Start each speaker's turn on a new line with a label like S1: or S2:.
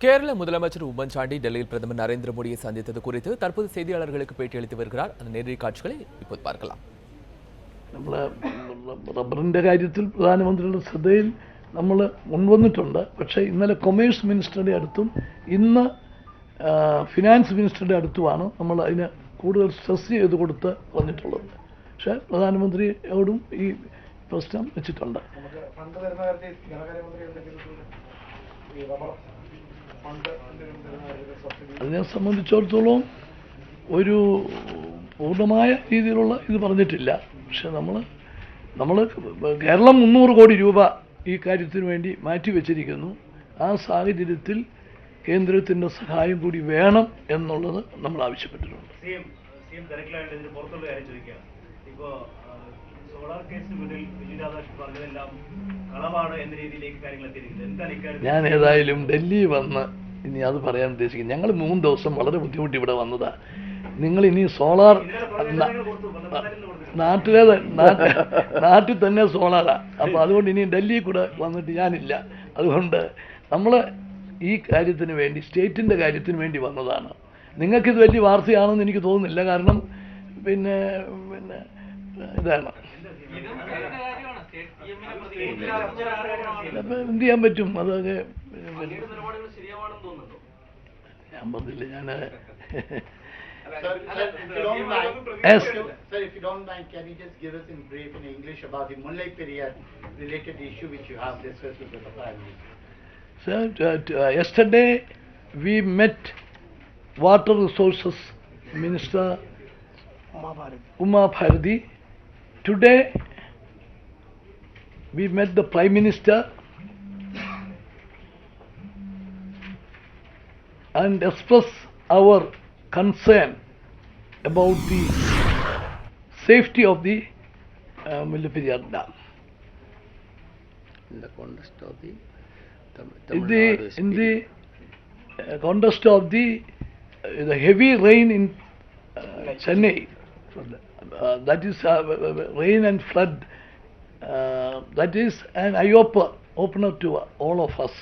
S1: கேரள முதலமைச்சர் உம்மன் சாண்டி டெல்லியில் பிரதமர் நரேந்திர மோடியை சந்தித்தது குறித்து தற்போது செய்தியாளர்களுக்கு பேட்டியளித்து வருகிறார். அந்த நேரடி காட்சிகளை இப்போது பார்க்கலாம்.
S2: റബ്ബറിന്റെ കാര്യത്തിൽ പ്രധാനമന്ത്രിയുടെ ശ്രദ്ധയിൽ നമ്മൾ കൊണ്ടുവന്നിട്ടുണ്ട്. പക്ഷേ ഇന്നലെ കൊമേഴ്സ് മിനിസ്റ്ററുടെ അടുത്തും ഇന്ന് ഫിനാൻസ് മിനിസ്റ്ററുടെ അടുത്തുമാണ് നമ്മൾ അതിന് കൂടുതൽ സ്ട്രെസ് ചെയ്ത് കൊടുത്ത് പറഞ്ഞിട്ടുള്ളത്. പക്ഷേ പ്രധാനമന്ത്രിയോടും ഈ പ്രശ്നം വെച്ചിട്ടുണ്ട്. അതിനെ സംബന്ധിച്ചിടത്തോളം ഒരു പൂർണ്ണമായ രീതിയിലുള്ള ഇത് പറഞ്ഞിട്ടില്ല. പക്ഷെ നമ്മൾ കേരളം 300 കോടി രൂപ ഈ കാര്യത്തിന് വേണ്ടി മാറ്റിവെച്ചിരിക്കുന്നു. ആ സാഹചര്യത്തിൽ കേന്ദ്രത്തിൻ്റെ സഹായം കൂടി വേണം എന്നുള്ളത് നമ്മൾ ആവശ്യപ്പെട്ടിട്ടുണ്ട്. ഞാൻ ഏതായാലും ഡൽഹി വന്ന് ഇനി അത് പറയാൻ ഉദ്ദേശിക്കുന്നു. ഞങ്ങൾ 3 ദിവസം വളരെ ബുദ്ധിമുട്ടി ഇവിടെ വന്നതാണ്. നിങ്ങൾ ഇനി സോളാർ നാട്ടിൽ തന്നെ സോളാറാണ്. അപ്പോൾ അതുകൊണ്ട് ഇനി ഡൽഹി കൂടെ വന്നിട്ട് ഞാനില്ല. അതുകൊണ്ട് നമ്മൾ ഈ കാര്യത്തിന് വേണ്ടി സ്റ്റേറ്റിൻ്റെ കാര്യത്തിന് വേണ്ടി വന്നതാണ്. നിങ്ങൾക്കിത് വലിയ വാർത്തയാണെന്ന് എനിക്ക് തോന്നുന്നില്ല. കാരണം പിന്നെ ഇതാണ് എന്ത് ചെയ്യാൻ പറ്റും. അതൊക്കെ ഞാൻ പറഞ്ഞില്ല. ഞാൻ
S3: Sir, if you don't mind, can you just give us in brief in English about the Mullai Periyar related issue which you have discussed with the Prime Minister?
S2: Sir, yesterday we met Water Resources Minister Uma Bharati. Today we met the Prime Minister and expressed our concern about the safety of the Mullai Periyar Dam.
S3: In the context of the
S2: In the context of the heavy rain in Chennai, that is rain and flood, that is an eye-opener to all of us.